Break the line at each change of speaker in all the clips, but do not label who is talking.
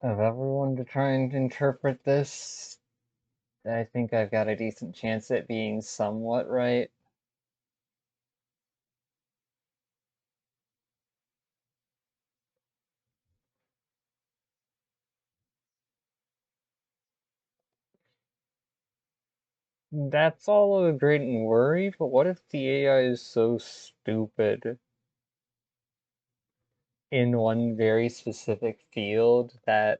of everyone to try and interpret this, I think I've got a decent chance at being somewhat right. That's all a great and worry, but what if the AI is so stupid in one very specific field that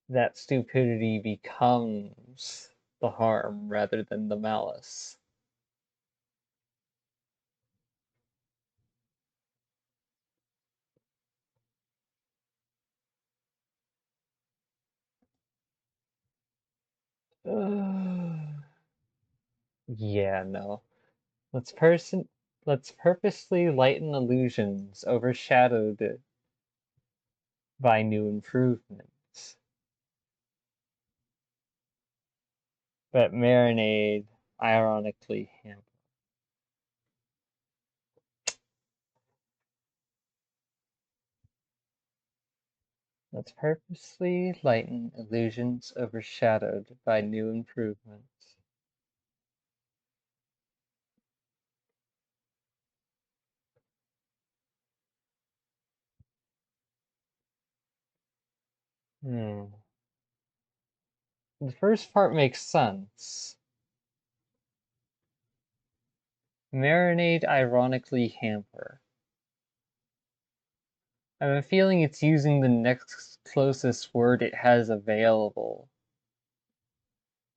that stupidity becomes the harm rather than the malice? Yeah, no. Let's person let's purposely lighten illusions overshadowed by new improvements. But marinade ironically hamper. Let's purposely lighten illusions overshadowed by new improvements. Hmm. The first part makes sense. Marinade ironically hamper. I have a feeling it's using the next closest word it has available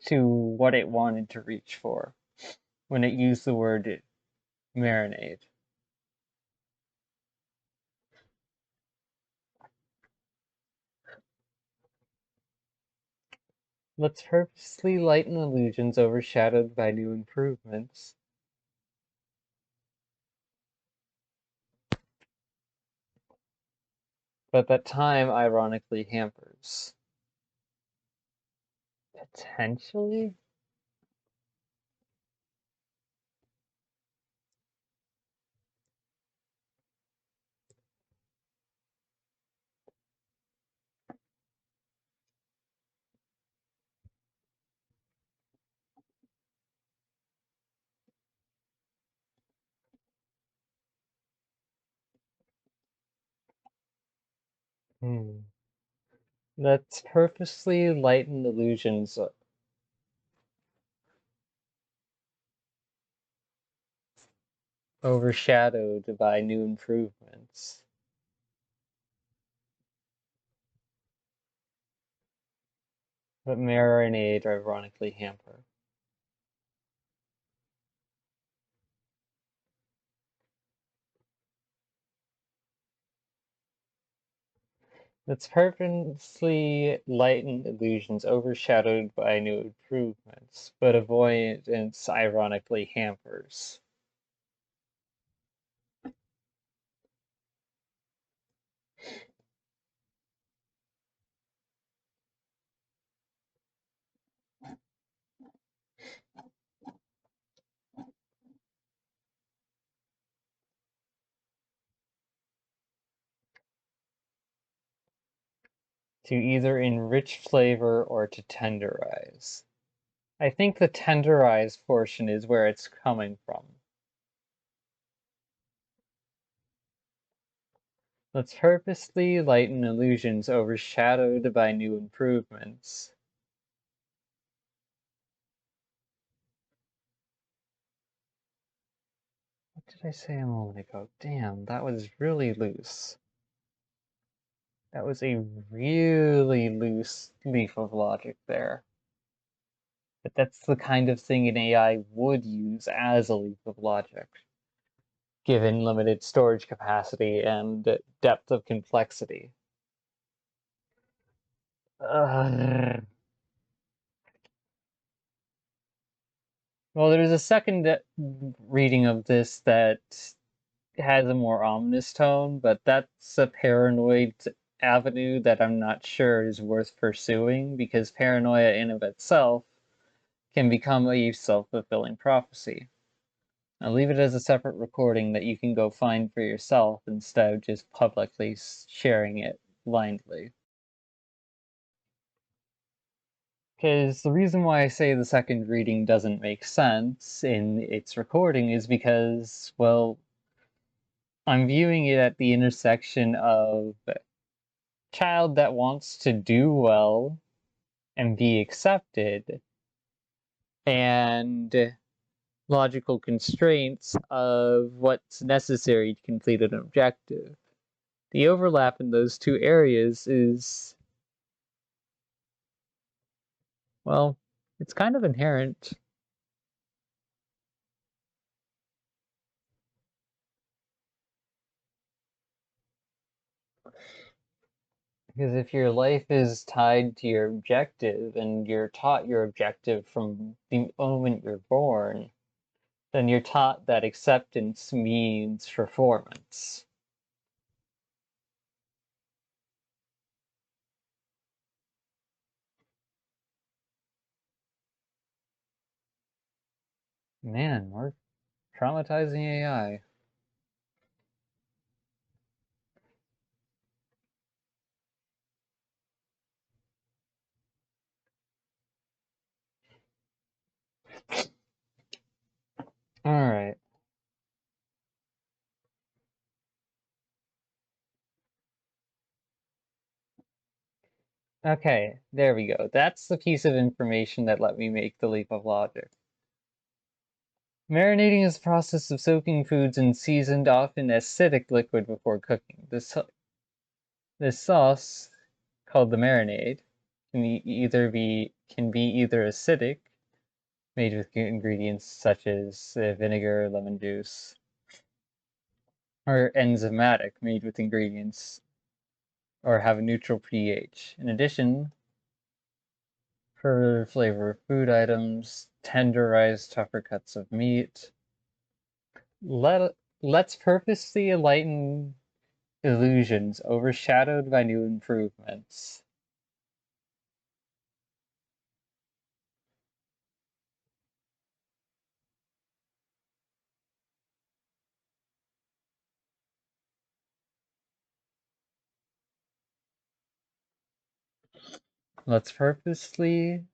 to what it wanted to reach for when it used the word marinade. Let's purposely lighten illusions overshadowed by new improvements. But that time ironically hampers. Potentially? Hmm. Let's purposely lighten illusions overshadowed by new improvements. But marinade ironically hamper. Let's purposely lighten illusions overshadowed by new improvements, but avoidance ironically hampers. To either enrich flavor or to tenderize. I think the tenderize portion is where it's coming from. Let's purposely lighten illusions overshadowed by new improvements. What did I say a moment ago? Damn, that was really loose. That was a really loose leaf of logic there. But that's the kind of thing an AI would use as a leap of logic, given limited storage capacity and depth of complexity. Ugh. Well, there's a second reading of this that has a more ominous tone, but that's a paranoid avenue that I'm not sure is worth pursuing because paranoia in of itself can become a self-fulfilling prophecy. I'll leave it as a separate recording that you can go find for yourself instead of just publicly sharing it blindly. Because the reason why I say the second reading doesn't make sense in its recording is because, well, I'm viewing it at the intersection of child that wants to do well and be accepted, and logical constraints of what's necessary to complete an objective. The overlap in those two areas is, well, it's kind of inherent. Because if your life is tied to your objective and you're taught your objective from the moment you're born, then you're taught that acceptance means performance. Man, we're traumatizing AI. Alright. Okay, there we go. That's the piece of information that let me make the leap of logic. Marinating is the process of soaking foods in seasoned, often acidic liquid before cooking. This sauce, called the marinade, can be either acidic, made with ingredients such as vinegar, lemon juice, or enzymatic, made with ingredients or have a neutral pH. In addition, for flavor of food items, tenderize tougher cuts of meat. Let's purposely lighten illusions overshadowed by new improvements. Let's purposely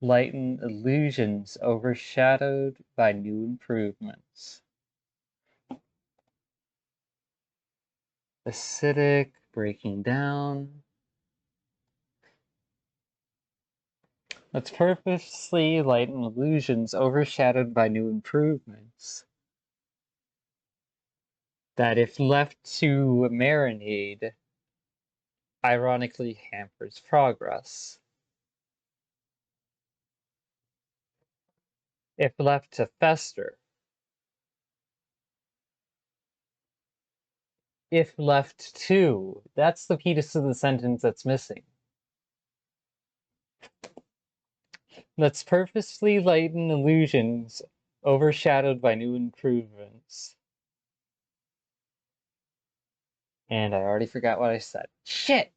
lighten illusions overshadowed by new improvements. Acidic, breaking down. Let's purposely lighten illusions overshadowed by new improvements. That if left to marinade, ironically hampers progress. If left to fester, if left to, that's the piece of the sentence that's missing. Let's purposely lighten illusions overshadowed by new improvements. And I already forgot what I said. Shit!